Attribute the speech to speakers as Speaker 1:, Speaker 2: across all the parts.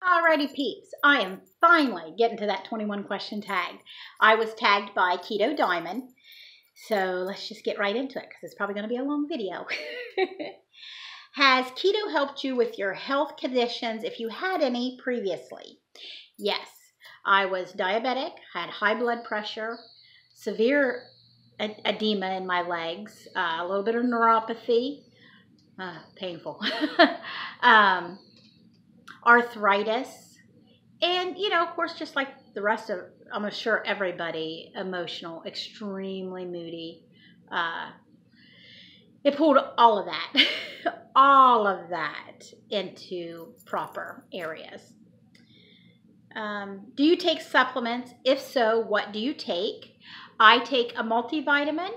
Speaker 1: Alrighty peeps, I am finally getting to that 21 question tag. I was tagged by Keto Diamond, so let's just get right into it because it's probably going to be a long video. Has keto helped you with your health conditions if you had any previously? Yes, I was diabetic, had high blood pressure, severe edema in my legs, a little bit of neuropathy, painful, arthritis, and, of course, just like the rest of, I'm sure everybody, emotional, extremely moody. It pulled all of that, all of that into proper areas. Do you take supplements? If so, what do you take? I take a multivitamin,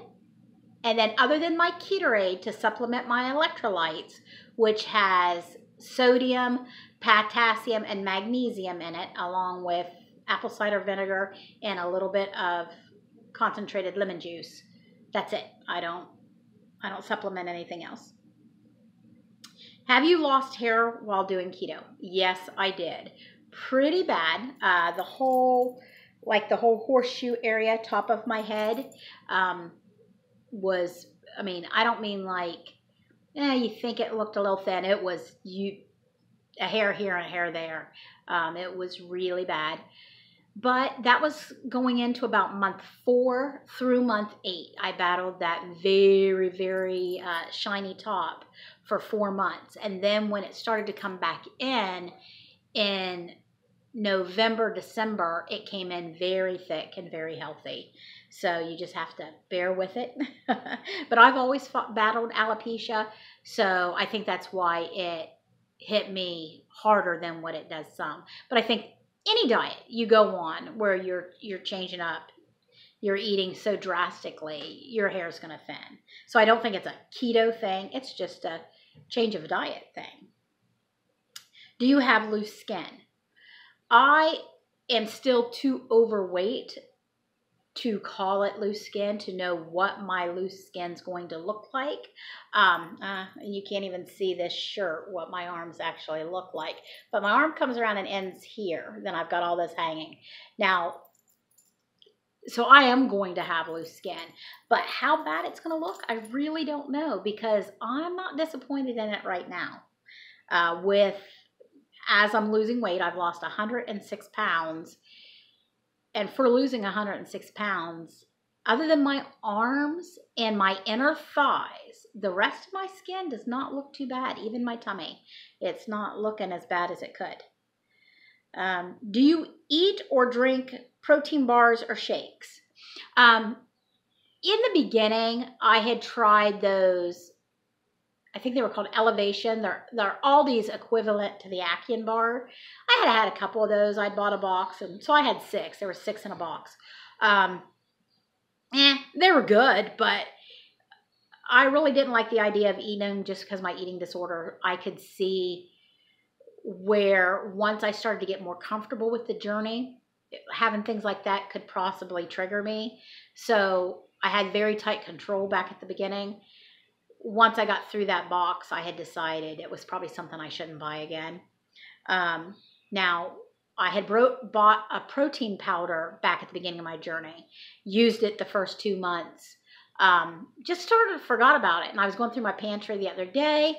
Speaker 1: and then other than my Ketorade to supplement my electrolytes, which has sodium, potassium, and magnesium in it, along with apple cider vinegar and a little bit of concentrated lemon juice. That's it. I don't supplement anything else. Have you lost hair while doing keto? Yes, I did. Pretty bad. The whole horseshoe area, top of my head, was, I don't mean like, you think it looked a little thin. It was a hair here and a hair there. It was really bad. But that was going into about month 4 through month 8. I battled that very, very shiny top for 4 months. And then when it started to come back in November, December, it came in very thick and very healthy. So you just have to bear with it. But I've always battled alopecia, so I think that's why it hit me harder than what it does some. But I think any diet you go on where you're changing up, you're eating so drastically, your hair is going to thin. So I don't think it's a keto thing. It's just a change of diet thing. Do you have loose skin? I am still too overweight to call it loose skin, to know what my loose skin's going to look like. You can't even see this shirt, what my arms actually look like. But my arm comes around and ends here. Then I've got all this hanging. Now, so I am going to have loose skin. But how bad it's going to look, I really don't know, because I'm not disappointed in it right now. As I'm losing weight, I've lost 106 pounds. And for losing 106 pounds, other than my arms and my inner thighs, the rest of my skin does not look too bad. Even my tummy, it's not looking as bad as it could. Do you eat or drink protein bars or shakes? In the beginning, I had tried those. I think they were called Elevation. They're Aldi's equivalent to the Action bar. I had a couple of those. I bought a box, and so I had 6. There were 6 in a box. They were good, but I really didn't like the idea of eating them just because of my eating disorder. I could see where once I started to get more comfortable with the journey, having things like that could possibly trigger me. So I had very tight control back at the beginning. Once I got through that box, I had decided it was probably something I shouldn't buy again. Now, I had bought a protein powder back at the beginning of my journey, used it the first 2 months, just sort of forgot about it. And I was going through my pantry the other day,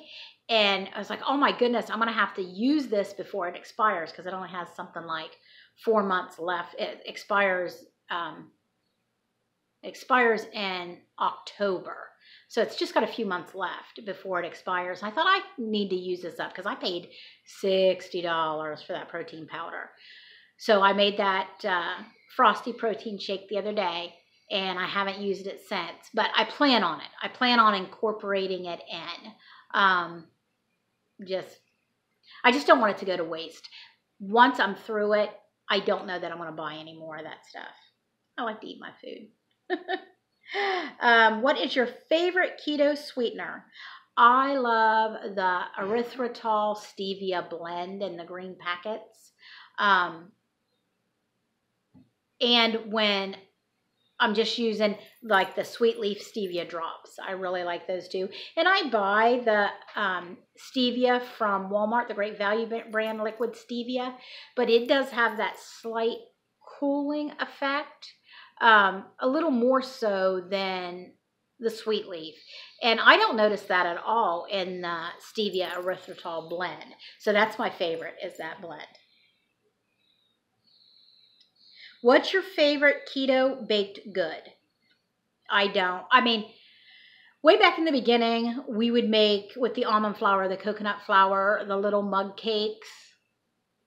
Speaker 1: and I was like, oh my goodness, I'm going to have to use this before it expires, because it only has something like 4 months left. It expires in October. So it's just got a few months left before it expires. I thought I need to use this up because I paid $60 for that protein powder. So I made that frosty protein shake the other day, and I haven't used it since. But I plan on it. I plan on incorporating it in. I just don't want it to go to waste. Once I'm through it, I don't know that I'm going to buy any more of that stuff. I like to eat my food. What is your favorite keto sweetener? I love the erythritol stevia blend in the green packets. And when I'm just using like the sweet leaf stevia drops. I really like those too. And I buy the stevia from Walmart, the Great Value brand liquid stevia, but it does have that slight cooling effect, a little more so than the sweet leaf. And I don't notice that at all in the stevia erythritol blend. So that's my favorite, is that blend. What's your favorite keto baked good? I mean, way back in the beginning, we would make with the almond flour, the coconut flour, the little mug cakes,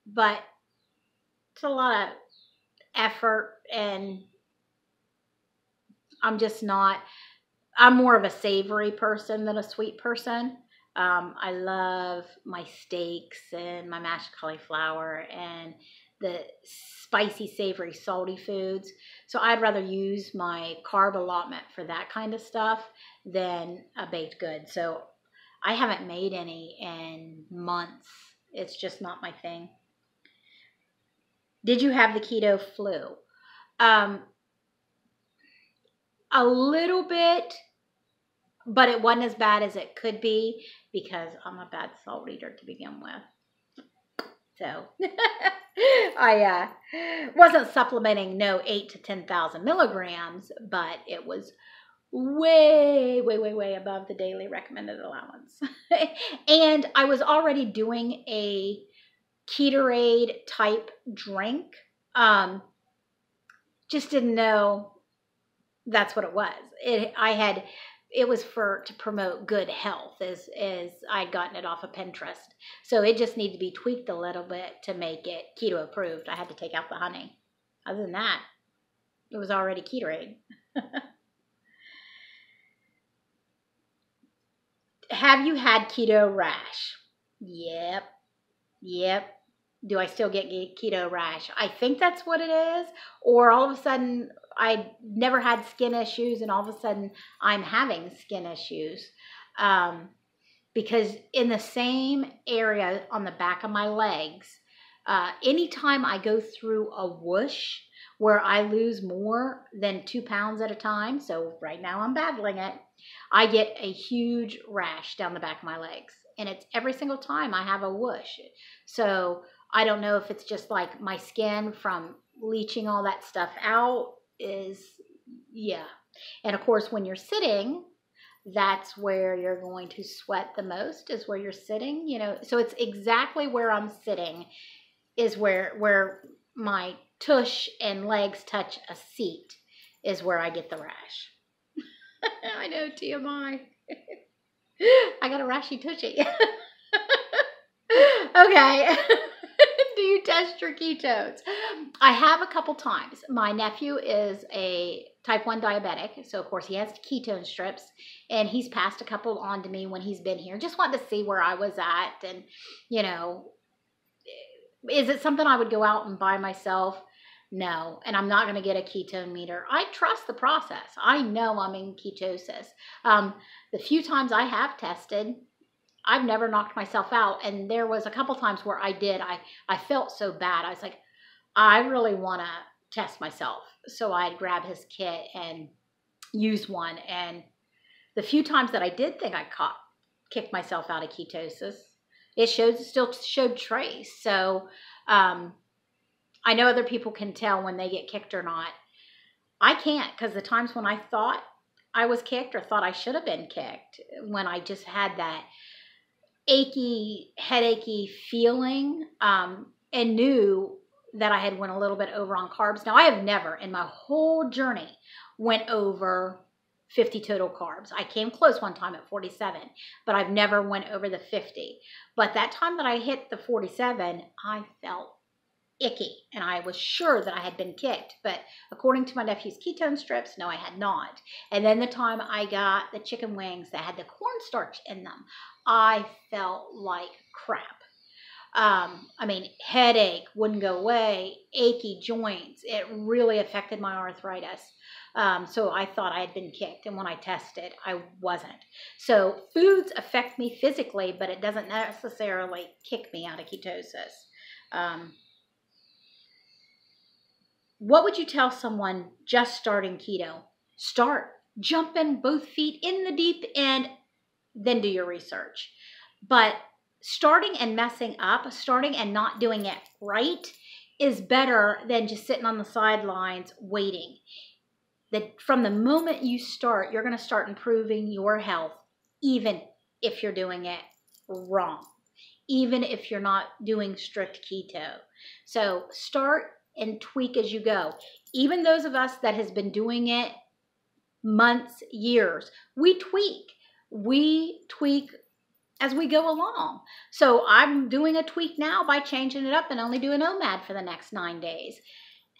Speaker 1: but it's a lot of effort, and I'm more of a savory person than a sweet person. I love my steaks and my mashed cauliflower and the spicy, savory, salty foods. So I'd rather use my carb allotment for that kind of stuff than a baked good. So I haven't made any in months. It's just not my thing. Did you have the keto flu? A little bit, but it wasn't as bad as it could be because I'm a bad salt eater to begin with. So I wasn't supplementing no 8 to 10,000 milligrams, but it was way, way, way, way above the daily recommended allowance. And I was already doing a Ketorade type drink. Just didn't know that's what it was. It was to promote good health, as I'd gotten it off of Pinterest. So it just needed to be tweaked a little bit to make it keto approved. I had to take out the honey. Other than that, it was already Ketorade. Have you had keto rash? Yep. Do I still get keto rash? I think that's what it is. Or all of a sudden, I never had skin issues, and all of a sudden, I'm having skin issues. Because in the same area on the back of my legs, anytime I go through a whoosh where I lose more than 2 pounds at a time, so right now I'm battling it, I get a huge rash down the back of my legs. And it's every single time I have a whoosh. So I don't know if it's just like my skin from leaching all that stuff out yeah. And of course, when you're sitting, that's where you're going to sweat the most, is where you're sitting, So it's exactly where I'm sitting is where my tush and legs touch a seat is where I get the rash. I know, TMI. I got a rashy tushy. Okay. Do you test your ketones? I have a couple times. My nephew is a type 1 diabetic, so of course he has ketone strips, and he's passed a couple on to me when he's been here. Just wanted to see where I was at, and is it something I would go out and buy myself? No, and I'm not going to get a ketone meter. I trust the process. I know I'm in ketosis. The few times I have tested, I've never knocked myself out. And there was a couple times where I did. I felt so bad. I was like, I really want to test myself. So I'd grab his kit and use one. And the few times that I did think I kicked myself out of ketosis, it still showed trace. So I know other people can tell when they get kicked or not. I can't, because the times when I thought I was kicked or thought I should have been kicked, when I just had that achy, headachy feeling, and knew that I had went a little bit over on carbs. Now, I have never in my whole journey went over 50 total carbs. I came close one time at 47, but I've never went over the 50. But that time that I hit the 47, I felt icky, and I was sure that I had been kicked, but according to my nephew's ketone strips, no, I had not. And then the time I got the chicken wings that had the cornstarch in them, I felt like crap. Headache wouldn't go away, achy joints. It really affected my arthritis. So I thought I had been kicked, and when I tested, I wasn't. So foods affect me physically, but it doesn't necessarily kick me out of ketosis. what would you tell someone just starting keto? Start. Jump in both feet in the deep end, then do your research. But starting and messing up, starting and not doing it right is better than just sitting on the sidelines waiting. That from the moment you start, you're going to start improving your health, even if you're doing it wrong, even if you're not doing strict keto. So start and tweak as you go. Even those of us that has been doing it months, years, we tweak as we go along. So I'm doing a tweak now by changing it up and only doing OMAD for the next 9 days.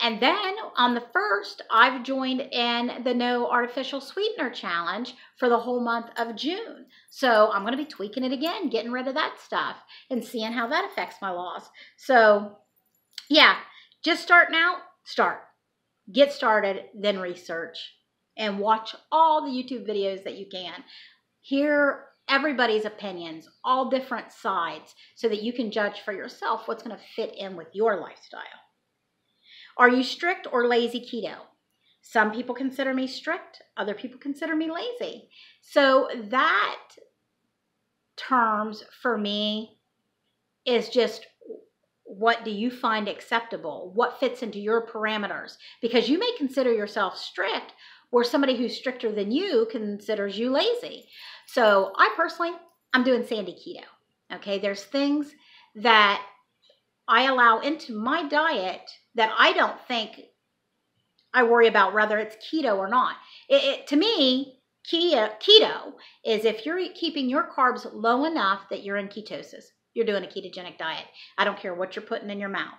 Speaker 1: And then on the 1st, I've joined in the No Artificial Sweetener Challenge for the whole month of June. So I'm going to be tweaking it again, getting rid of that stuff and seeing how that affects my loss. So yeah, just starting out, start. Get started, then research and watch all the YouTube videos that you can. Hear everybody's opinions, all different sides, so that you can judge for yourself what's going to fit in with your lifestyle. Are you strict or lazy keto? Some people consider me strict. Other people consider me lazy. So that terms for me is just, what do you find acceptable? What fits into your parameters? Because you may consider yourself strict, or somebody who's stricter than you considers you lazy. So I personally, I'm doing sandy keto. Okay, there's things that I allow into my diet that I don't think I worry about whether it's keto or not. To me, keto is if you're keeping your carbs low enough that you're in ketosis. You're doing a ketogenic diet. I don't care what you're putting in your mouth.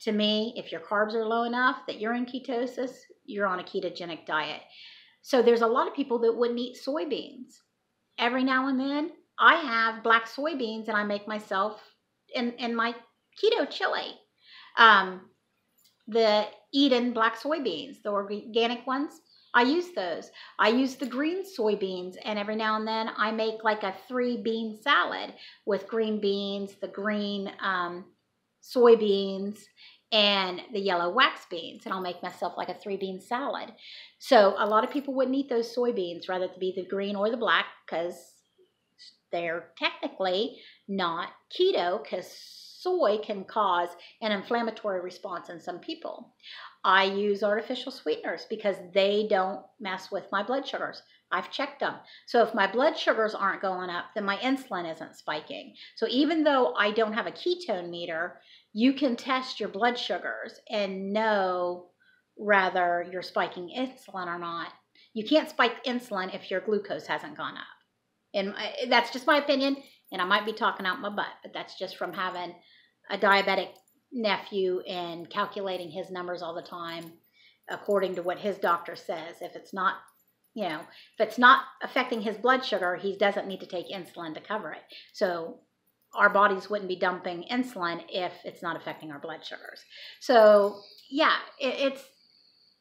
Speaker 1: To me, if your carbs are low enough that you're in ketosis, you're on a ketogenic diet. So there's a lot of people that wouldn't eat soybeans. Every now and then, I have black soybeans and I make myself in my keto chili. The Eden black soybeans, the organic ones, I use those. I use the green soybeans, and every now and then I make like a 3-bean salad with green beans, the green soybeans, and the yellow wax beans, and I'll make myself like a 3-bean salad. So a lot of people wouldn't eat those soybeans, rather it be the green or the black, because they're technically not keto, because soy can cause an inflammatory response in some people. I use artificial sweeteners because they don't mess with my blood sugars. I've checked them. So if my blood sugars aren't going up, then my insulin isn't spiking. So even though I don't have a ketone meter, you can test your blood sugars and know whether you're spiking insulin or not. You can't spike insulin if your glucose hasn't gone up. And that's just my opinion, and I might be talking out my butt, but that's just from having a diabetic nephew and calculating his numbers all the time according to what his doctor says. If it's not, if it's not affecting his blood sugar, he doesn't need to take insulin to cover it. So our bodies wouldn't be dumping insulin if it's not affecting our blood sugars. So yeah, it's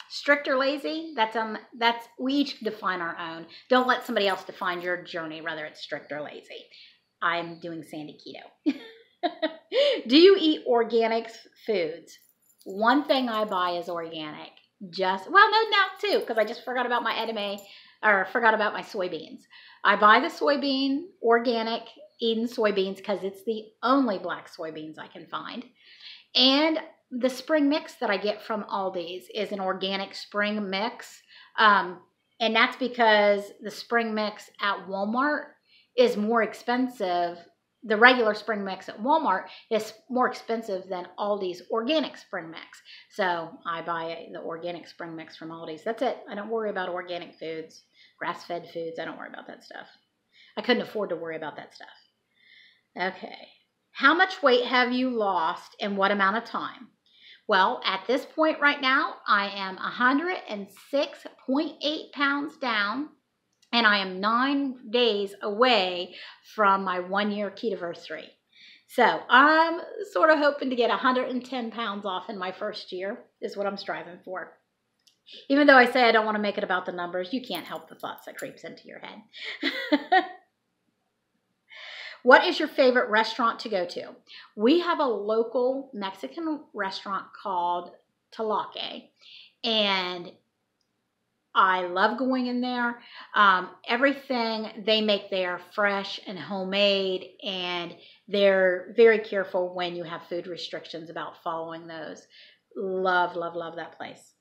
Speaker 1: strict or lazy. That's we each define our own. Don't let somebody else define your journey, whether it's strict or lazy. I'm doing sandy keto. Do you eat organic foods? One thing I buy is organic. Now two, because I just forgot about my edamame, or forgot about my soybeans. I buy the soybean, organic Eden soybeans, because it's the only black soybeans I can find. And the spring mix that I get from Aldi's is an organic spring mix. And that's because the spring mix at Walmart is more expensive. The regular spring mix at Walmart is more expensive than Aldi's organic spring mix. So I buy the organic spring mix from Aldi's. That's it. I don't worry about organic foods, grass-fed foods. I don't worry about that stuff. I couldn't afford to worry about that stuff. Okay. How much weight have you lost in what amount of time? Well, at this point right now, I am 106.8 pounds down. And I am 9 days away from my 1-year ketoversary. So I'm sort of hoping to get 110 pounds off in my first year is what I'm striving for. Even though I say I don't want to make it about the numbers, you can't help the thoughts that creeps into your head. What is your favorite restaurant to go to? We have a local Mexican restaurant called Talake. And I love going in there. Everything they make there fresh and homemade, and they're very careful when you have food restrictions about following those. Love, love, love that place.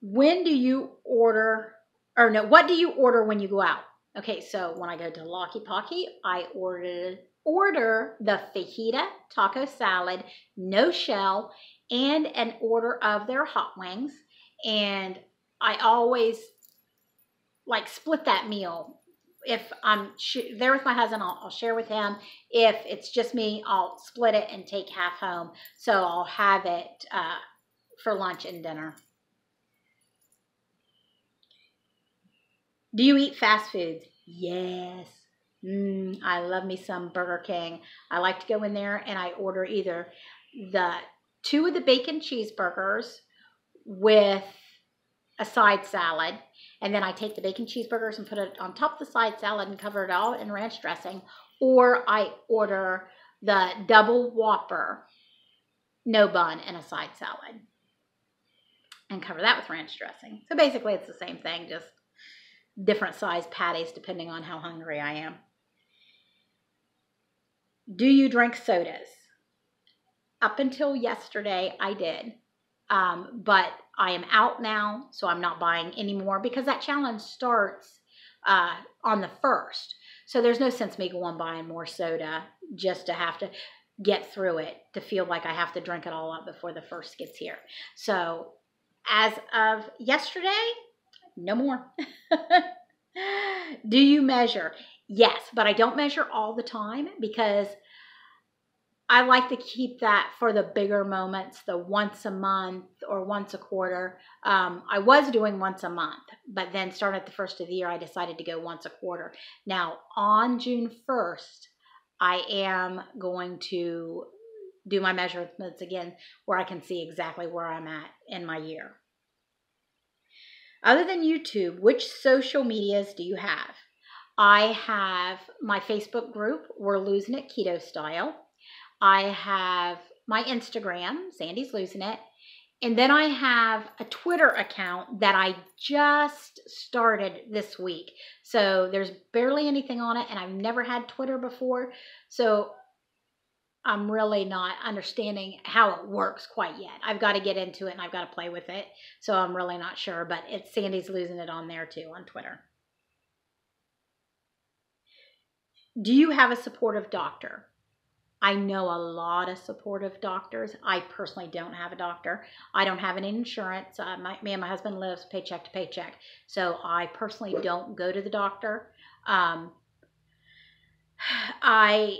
Speaker 1: When do you order, or no, what do you order when you go out? Okay, so when I go to Locky Pocky, I order the fajita taco salad, no shell, and an order of their hot wings. And I always like split that meal. If I'm there with my husband, I'll share with him. If it's just me, I'll split it and take half home. So I'll have it for lunch and dinner. Do you eat fast foods? Yes. I love me some Burger King. I like to go in there and I order either the 2 of the bacon cheeseburgers with a side salad, and then I take the bacon cheeseburgers and put it on top of the side salad and cover it all in ranch dressing, or I order the double Whopper, no bun, and a side salad and cover that with ranch dressing. So basically it's the same thing, just different size patties depending on how hungry I am. Do you drink sodas? Up until yesterday, I did. But I am out now, so I'm not buying anymore because that challenge starts on the 1st. So there's no sense me going buying more soda just to have to get through it, to feel like I have to drink it all up before the 1st gets here. So as of yesterday, no more. Do you measure? Yes, but I don't measure all the time because I like to keep that for the bigger moments, the once a month or once a quarter. I was doing once a month, but then starting at the 1st of the year, I decided to go once a quarter. Now, on June 1st, I am going to do my measurements again where I can see exactly where I'm at in my year. Other than YouTube, which social medias do you have? I have my Facebook group, We're Losin It Keto Style. I have my Instagram, Sandy's Losin It. And then I have a Twitter account that I just started this week. So there's barely anything on it, and I've never had Twitter before. So I'm really not understanding how it works quite yet. I've got to get into it, and I've got to play with it. So I'm really not sure, but it's Sandy's Losin It on there too, on Twitter. Do you have a supportive doctor? I know a lot of supportive doctors. I personally don't have a doctor. I don't have any insurance. Me and my husband lives paycheck to paycheck. So I personally don't go to the doctor. I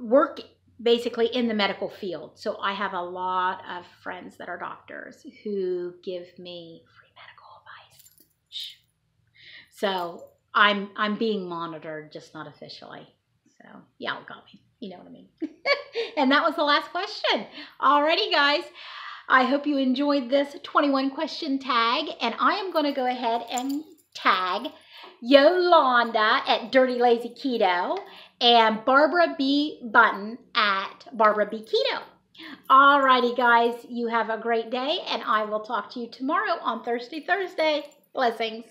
Speaker 1: work basically in the medical field. So I have a lot of friends that are doctors who give me free medical advice. So I'm being monitored, just not officially. So y'all got me. You know what I mean? And that was the last question. Alrighty, guys. I hope you enjoyed this 21 question tag. And I am going to go ahead and tag Yulanda at Dirty Lazy Keto and Barbara B. Button at BarbaraBKeto. Alrighty, guys. You have a great day. And I will talk to you tomorrow on Thirsty Thursday. Blessings.